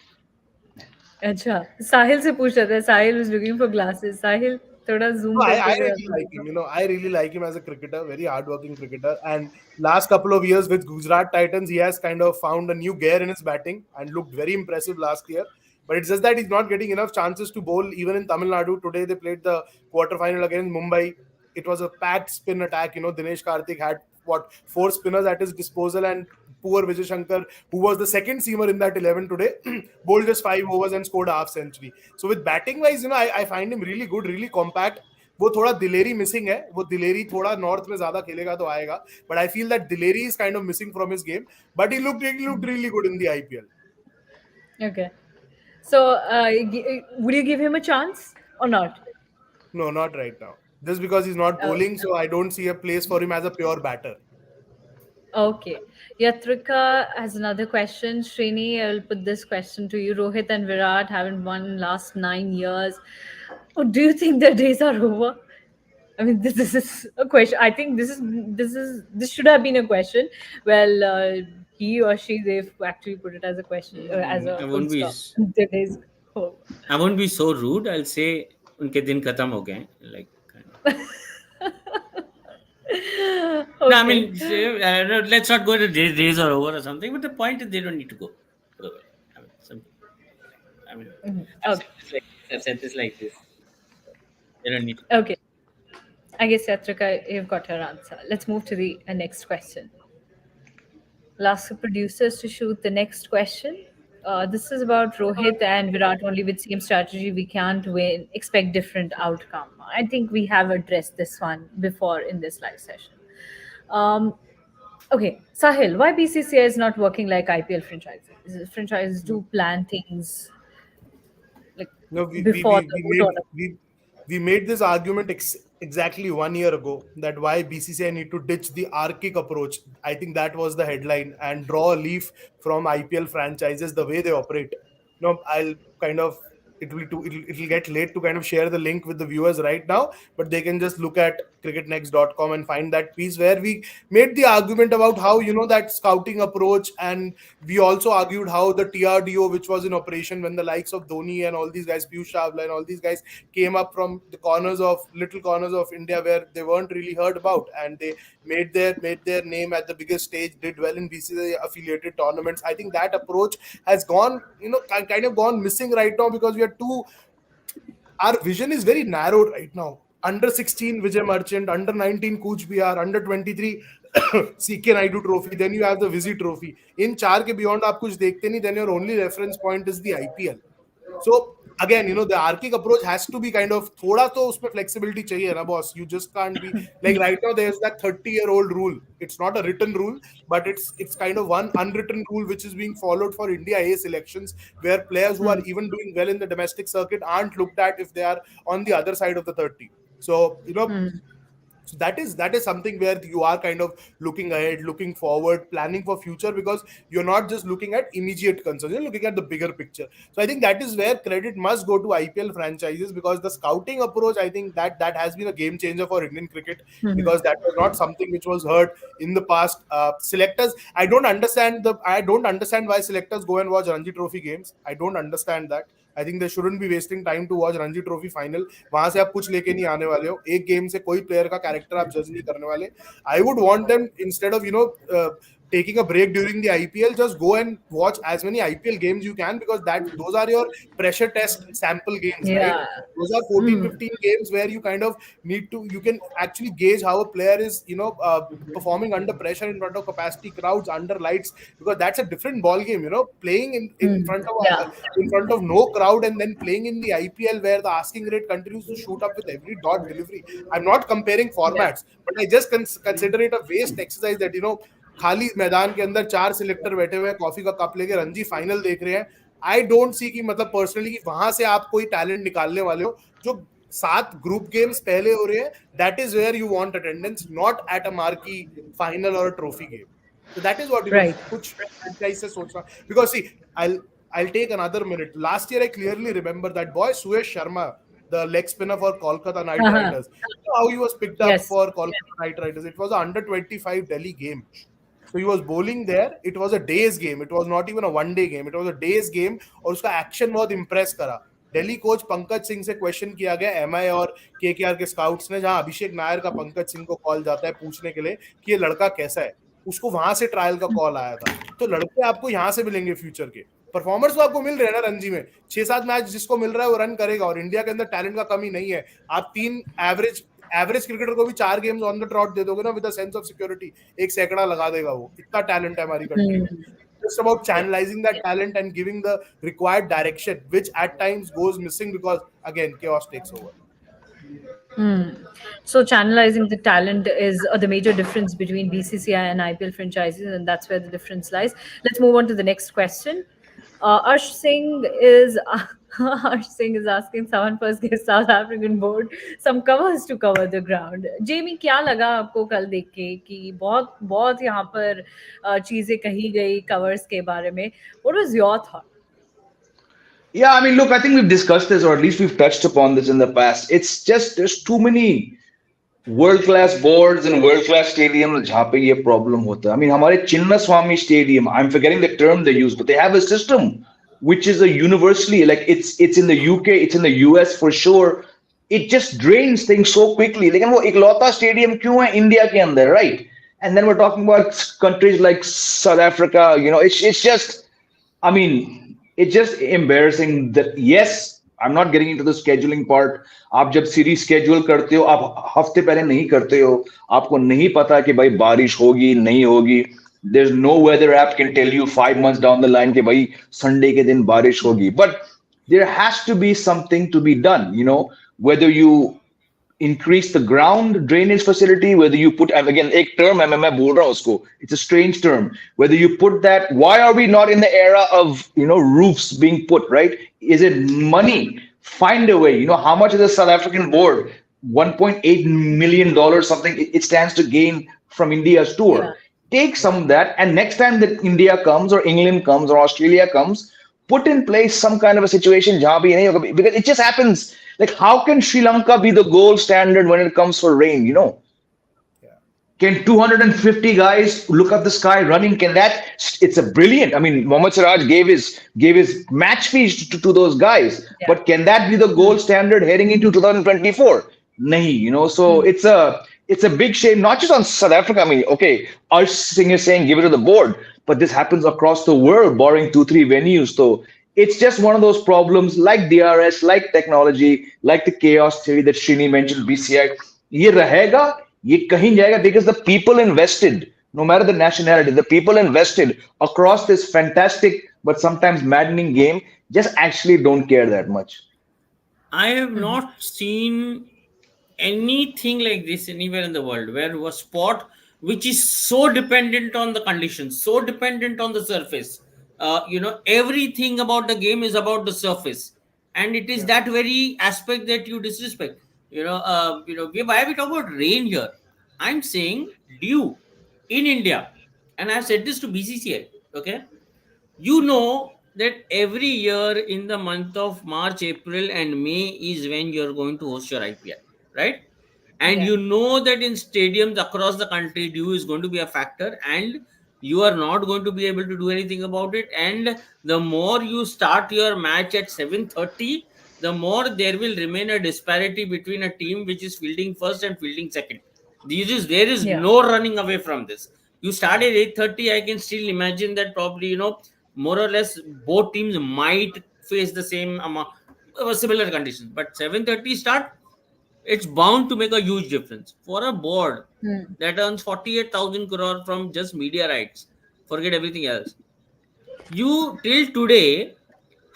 अच्छा, साहिल से पूछ रहे थे. साहिल was looking for glasses. साहिल, थोड़ा zoom No, I करके really like him. I really like him as a cricketer, very hardworking cricketer. And last couple of years with Gujarat Titans, he has kind of found a new gear in his batting and looked very impressive last year. But it's just that he's not getting enough chances to bowl even in Tamil Nadu. Today they played the quarterfinal against Mumbai. It was a packed spin attack. Dinesh Karthik had four spinners at his disposal, and poor Vijay Shankar, who was the second seamer in that 11 today, bowled just 5 overs and scored a half century. So with batting wise, I find him really good, really compact. वो थोड़ा दिलेरी missing है. वो दिलेरी थोड़ा north में ज्यादा खेलेगा तो आएगा. But I feel that दिलेरी is kind of missing from his game. But he looked really good in the IPL. Okay. So, would you give him a chance or not? No, not right now. Just because he's not bowling, so I don't see a place for him as a pure batter. Okay. Yatrika has another question. Srini, I will put this question to you. Rohit and Virat haven't won in last 9 years. Oh, do you think their days are over? I mean, this is a question. I think this should have been a question. Well, he or she, they've actually put it as a question, as a I full won't be stop. Their days over. I won't be so rude. I'll say उनके दिन खत्म हो गए. Like kind of. No, I mean, let's not go to days are over or something. But the point is, they don't need to go. I mean, I mean, Okay. I've said this like this. They don't need to. Okay. I guess Yatrika, you've got your answer. Let's move to the next question. I'll ask the producers to shoot the next question. This is about Rohit and Virat only with same strategy. We can't win, expect different outcome. I think we have addressed this one before in this live session. Okay, Sahil, why BCCI is not working like IPL franchises? Franchises do plan things like No, we before the made tournament. we made this argument exactly 1 year ago that why BCCI need to ditch the archaic approach. I think that was the headline, and draw a leaf from IPL franchises the way they operate. I'll kind of it'll get late to kind of share the link with the viewers right now, but they can just look at cricketnext.com and find that piece where we made the argument about how that scouting approach, and we also argued how the TRDO, which was in operation when the likes of Dhoni and all these guys, Piyush Chawla and all these guys came up from the little corners of India where they weren't really heard about, and they made their name at the biggest stage, did well in BCCI affiliated tournaments. I think that approach has gone kind of gone missing right now because our vision is very narrow right now. under 16 Vijay Merchant, under 19 Kuch Bihar, under 23 CK Naidu Trophy, then you have the Visi Trophy. In चार के beyond आप कुछ देखते नहीं, then your only reference point is the IPL. So again, the archaic approach has to be kind of thoda to usme flexibility chahiye na boss. You just can't be like right now there's that 30-year-old rule. It's not a written rule, but it's kind of one unwritten rule which is being followed for India A selections, where players who are even doing well in the domestic circuit aren't looked at if they are on the other side of the 30. So so that is something where you are kind of looking ahead, looking forward, planning for future, because you're not just looking at immediate concerns, you're looking at the bigger picture. So I think that is where credit must go to IPL franchises, because the scouting approach, I think that has been a game changer for Indian cricket, because that was not something which was heard in the past. Selectors, I don't understand why selectors go and watch Ranji Trophy games. I don't understand that. I think they shouldn't be wasting time to watch Ranji Trophy final. वहां से आप कुछ लेके नहीं आने वाले हो. एक गेम से कोई प्लेयर का कैरेक्टर आप जज नहीं करने वाले. I would want them, instead of taking a break during the IPL, just go and watch as many IPL games you can, because those are your pressure test sample games, right? Those are 14-15 games where you kind of you can actually gauge how a player is performing under pressure, in front of capacity crowds, under lights, because that's a different ball game, playing in front of no crowd, and then playing in the IPL where the asking rate continues to shoot up with every dot delivery. I'm not comparing formats, but I just consider it a waste exercise that खाली मैदान के अंदर 4 selector बैठे हुए हैं, coffee का cup लेके Ranji final देख रहे हैं. आई डोंट सी कि मतलब पर्सनली कि वहां से आप कोई टैलेंट निकालने वाले हो. जो 7 ग्रुप गेम्स पहले हो रहे हैं, that is where you want attendance, not at a marquee final और trophy game. So that is what कुछ ऐसे सोच रहा, because see, I'll take another minute. Last year I clearly remember that boy Suresh Sharma, the leg spinner for Kolkata Knight Riders. You know how he was picked up for Kolkata Knight Riders? It was an under 25 Delhi game. So he was bowling there. It was a day's game. It was not even a one-day game. It was a day's game. और उसका action बहुत impress करा. Delhi coach Pankaj Singh से question किया गया MI और KKR के scouts ने, जहां अभिषेक नायर का पंकज सिंह को कॉल जाता है पूछने के लिए कि ये लड़का कैसा है. उसको वहां से ट्रायल का कॉल आया था. तो लड़के आपको यहाँ से मिलेंगे फ्यूचर के. परफॉर्मर्स तो आपको मिल रहे हैं ना रणजी में, 6-7 मैच जिसको मिल रहा है वो रन करेगा, और इंडिया के अंदर टैलेंट का कमी नहीं है. आप 3 एवरेज क्रिकेटर को भी 4 गेम्स ऑन द ट्रॉट दे दोगे ना, with a sense of security, एक सैकड़ा लगा देगा वो. इतना टैलेंट है हमारी कंट्री में. Just about channelizing that talent and giving the required direction, which at times goes missing because again chaos takes over. So channelizing the talent is the major difference between BCCI and IPL franchises, and that's where the difference lies. Let's move on to the next question. Arsh Singh is asking someone first give South African board some covers to cover the ground. Jamie, क्या लगा आपको कल देख के कि बहुत यहाँ पर चीजें कही गई covers के बारे में? What was your thought? Yeah, I mean, look, I think we've discussed this, or at least we've touched upon this in the past. It's just there's too many world-class boards and world-class stadiums जहाँ पे ये problem होता है. I mean, हमारे Chinnaswamy Stadium, I'm forgetting the term they use, but they have a system which is a universally, like it's in the UK, it's in the US for sure. It just drains things so quickly. लेकिन वो इकलौता stadium क्यों है India के अंदर, right? And then we're talking about countries like South Africa. It's just, I mean, it's just embarrassing that, yes, I'm not getting into the scheduling part. आप जब series schedule करते हो, आप हफ्ते पहले नहीं करते हो. आपको नहीं पता कि भाई बारिश होगी नहीं होगी. There's no weather app can tell you 5 months down the line कि भाई Sunday के दिन बारिश होगी. But there has to be something to be done. Whether you increase the ground drainage facility, whether you put, and again, एक term है मैं बोल रहा हूँ उसको. It's a strange term. Whether you put that, why are we not in the era of roofs being put, right? Is it money? Find a way. How much is the South African board? $1.8 million something it stands to gain from India's tour. Yeah. Take some of that, and next time that India comes or England comes or Australia comes, put in place some kind of a situation jahan bhi nahi hoga, because it just happens. Like, how can Sri Lanka be the gold standard when it comes for rain? Yeah. Can 250 guys look up the sky running? Can that? It's a brilliant. I mean, Mohammad Siraj gave his match fees to those guys. Yeah. But can that be the gold standard heading into 2024? Nahi. So it's a big shame, not just on South Africa. I mean, okay, Arsh Singh is saying give it to the board, but this happens across the world, barring 2-3 venues. So It's just one of those problems like DRS, like technology, like the chaos theory that Srini mentioned, BCI. ये रहेगा, ये कहीं जाएगा because the people invested, no matter the nationality, the people invested across this fantastic but sometimes maddening game just actually don't care that much. I have not seen anything like this anywhere in the world where a sport which is so dependent on the conditions, so dependent on the surface. Everything about the game is about the surface, and it is that very aspect that you disrespect. Why are we talking about rain here? I'm saying dew in India, and I've said this to BCCI. Okay, you know that every year in the month of March, April, and May is when you're going to host your IPL, right? And Yeah. you know that in stadiums across the country, dew is going to be a factor, and you are not going to be able to do anything about it. And the more you start your match at 7:30, the more there will remain a disparity between a team which is fielding first and fielding second. There is Yeah. no running away from this. You start at 8:30, I can still imagine that probably, more or less both teams might face the same amount similar conditions. But 7:30 start, it's bound to make a huge difference for a board Hmm. that earns 48,000 crore from just media rights. Forget everything else. You till today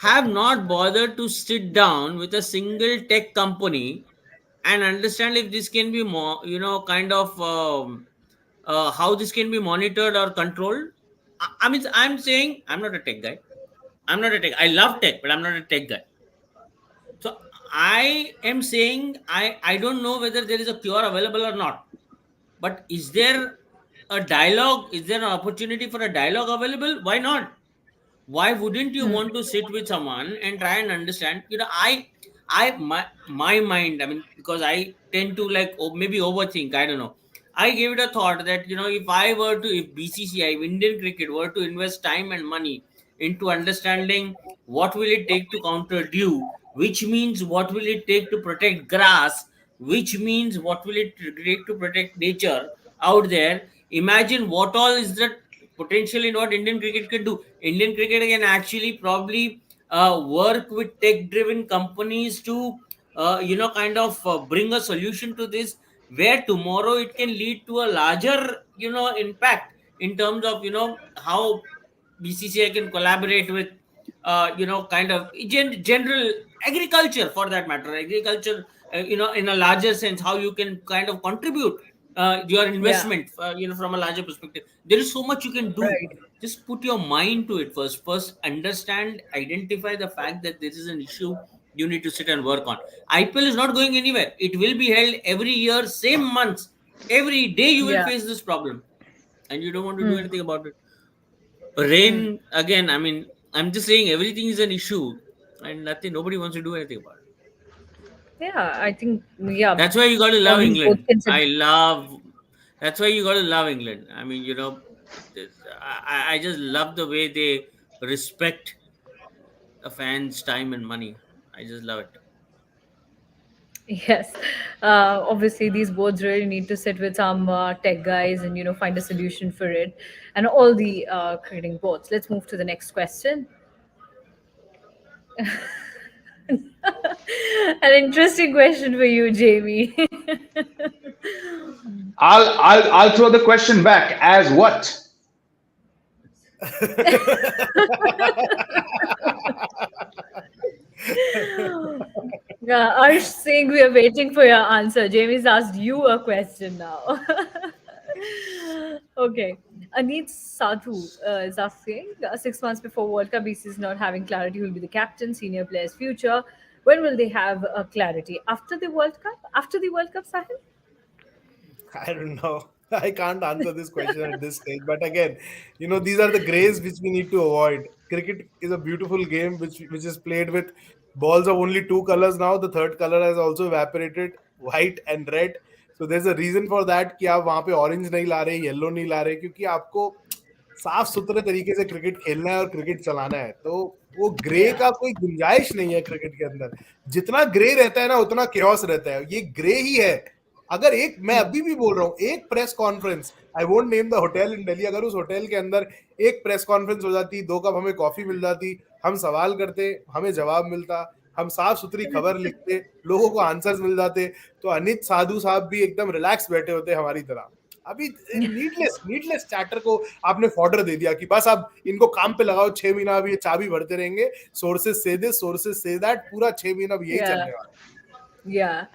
have not bothered to sit down with a single tech company and understand if this can be more, kind of how this can be monitored or controlled. I mean, I'm saying I'm not a tech guy. I'm not a tech. I love tech, but I'm not a tech guy. So I am saying I don't know whether there is a cure available or not. But is there a dialogue? Is there an opportunity for a dialogue available? Why not? Why wouldn't you Hmm. want to sit with someone and try and understand? My mind, I mean, because I tend to like maybe overthink, I don't know. I gave it a thought that, if BCCI, if Indian cricket were to invest time and money into understanding what will it take to counter dew, which means what will it take to protect grass, which means what will it take to protect nature out there. Imagine what all is the potential in what Indian cricket can do. Indian cricket can actually probably work with tech-driven companies to, kind of bring a solution to this, where tomorrow it can lead to a larger, impact in terms of, how BCCI can collaborate with, kind of general agriculture for that matter, agriculture, in a larger sense, how you can kind of contribute your Yeah. investment, from a larger perspective. There is so much you can do. Right. Just put your mind to it first. First, understand, identify the fact that this is an issue you need to sit and work on. IPL is not going anywhere. It will be held every year, same months. Every day you will Yeah. face this problem, and you don't want to do Hmm. anything about it. Hmm. Rain again. I mean, I'm just saying everything is an issue, and nobody wants to do anything about it. Yeah. I think, yeah, That's why you got to love probably both England. can sit. I love. That's why you got to love England. I mean, I just love the way they respect a fan's time and money. I just love it. Yes. Obviously, these boards really need to sit with some tech guys and, find a solution for it. And all the creating boards. Let's move to the next question. An interesting question for you, Jamie. I'll throw the question back as what? Yeah, Arsh saying we are waiting for your answer. Jamie's asked you a question now. Okay. Aneet Sadhu is asking 6 months before World Cup, BC is not having clarity who will be the captain, senior players' future. When will they have clarity? After the World Cup? After the World Cup, Sahil? I don't know. I can't answer this question at this stage. But again, these are the grays which we need to avoid. Cricket is a beautiful game which is played with balls of only two colors now. The third color has also evaporated, white and red. So there's a reason for that कि आप वहाँ पे orange नहीं ला रहे, yellow नहीं ला रहे, क्योंकि आपको साफ सुथरे तरीके से क्रिकेट खेलना है और क्रिकेट चलाना है. तो वो ग्रे Yeah. का कोई गुंजाइश नहीं है क्रिकेट के अंदर. जितना ग्रे रहता है ना उतना chaos रहता है. ये ग्रे ही है. अगर मैं अभी भी बोल रहा हूँ, एक press conference, I won't name the hotel in Delhi, अगर उस होटल के अंदर एक प्रेस कॉन्फ्रेंस हो जाती, 2 कप हमें कॉफी मिल जाती, हम सवाल करते, हमें जवाब मिलता, हम साफ सुथरी खबर लिखते, लोगों को आंसर्स मिल जाते, तो अनित साधु साहब भी एकदम रिलैक्स बैठे होते हमारी तरह। अभी नीडलेस चैटर को आपने फॉर्डर दे दिया कि बस अब इनको काम पे लगाओ, 6 महीना अब ये चाबी भरते रहेंगे, सोर्सेस से दिस, सोर्सेस से दैट, पूरा 6 महीना अब यही या चलने वाला है। या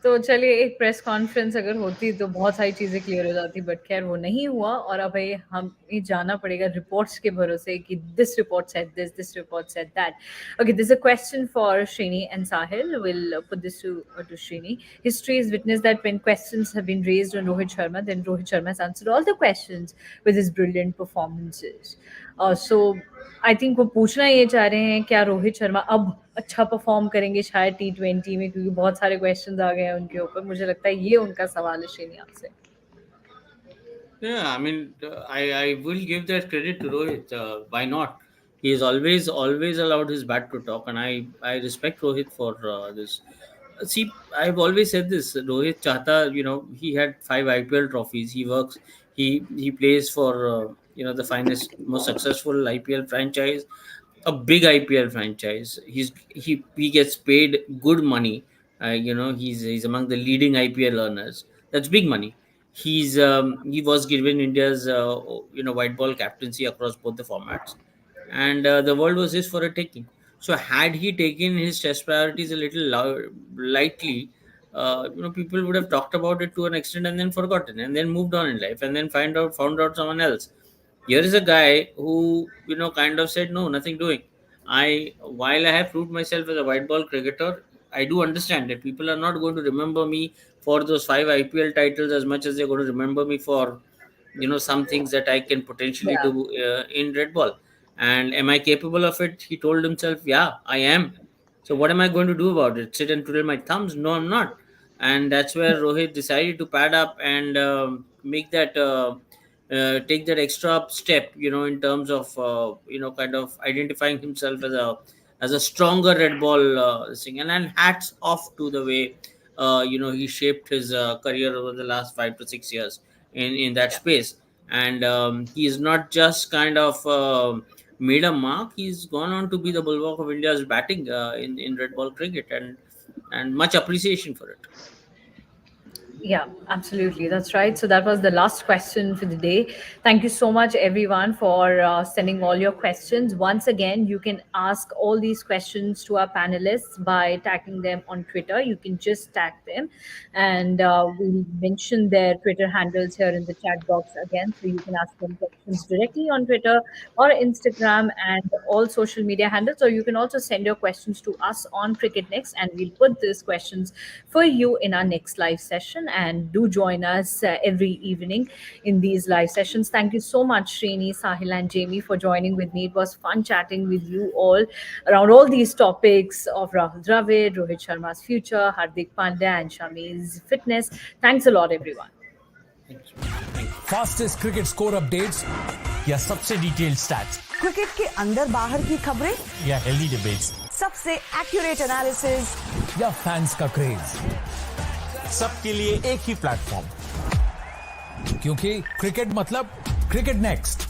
तो चलिए, एक प्रेस कॉन्फ्रेंस अगर होती तो बहुत सारी चीज़ें क्लियर हो जाती, बट खैर वो नहीं हुआ। और अब ये हमें जाना पड़ेगा रिपोर्ट्स के भरोसे कि this report said this report said that. Okay, there's a question for Srini and Sahil. We'll put this to Srini. History has witnessed that when questions have been raised on Rohit Sharma, then Rohit Sharma has answered all the questions with his brilliant performances. So I think वो पूछना ये चाह रहे हैं, क्या रोहित शर्मा अब अच्छा perform करेंगे शायद T20 में, क्योंकि बहुत सारे क्वेश्चंस आ गए हैं उनके ऊपर. मुझे लगता है ये उनका सवाल है श्रेणी आपसे. Yeah, I mean, I will give that credit to Rohit. Why not? He has always allowed his bat to talk, and I respect Rohit for this. See, I've always said this. Rohit Chahta, he had 5 IPL trophies. He works. He plays for the finest, most successful IPL franchise, a big IPL franchise. He gets paid good money. He's among the leading IPL earners. That's big money. He was given India's white ball captaincy across both the formats, and the world was his for a taking. So had he taken his test priorities a little lightly, people would have talked about it to an extent and then forgotten and then moved on in life and then found out someone else. Here is a guy who kind of said no, nothing doing. While I have proved myself as a white ball cricketer, I do understand that people are not going to remember me for those 5 IPL titles as much as they're going to remember me for some things that I can potentially Yeah. do in red ball. And am I capable of it? He told himself, yeah, I am. So what am I going to do about it? Sit and twiddle my thumbs? No, I'm not. And that's where Rohit decided to pad up and make that take that extra step, in terms of kind of identifying himself as a stronger red ball thing. And hats off to the way he shaped his career over the last 5 to 6 years in that space. And he's not just kind of made a mark. He's gone on to be the bulwark of India's batting in red ball cricket, and much appreciation for it. Yeah, absolutely. That's right. So that was the last question for the day. Thank you so much, everyone, for sending all your questions. Once again, you can ask all these questions to our panelists by tagging them on Twitter. You can just tag them, and we'll mention their Twitter handles here in the chat box again. So you can ask them questions directly on Twitter or Instagram and all social media handles. Or you can also send your questions to us on CricketNext, and we'll put these questions for you in our next live session. And do join us every evening in these live sessions. Thank you so much, Srini, Sahil, and Jamie, for joining with me. It was fun chatting with you all around all these topics of Rahul Dravid, Rohit Sharma's future, Hardik Pandya, and Shami's fitness. Thanks a lot, everyone. Fastest cricket score updates या सबसे detailed stats, cricket के अंदर बाहर की खबरें या healthy debates, सबसे accurate analysis या फैंस का क्रेज, सबके लिए एक ही प्लेटफॉर्म, क्योंकि क्रिकेट मतलब क्रिकेट नेक्स्ट.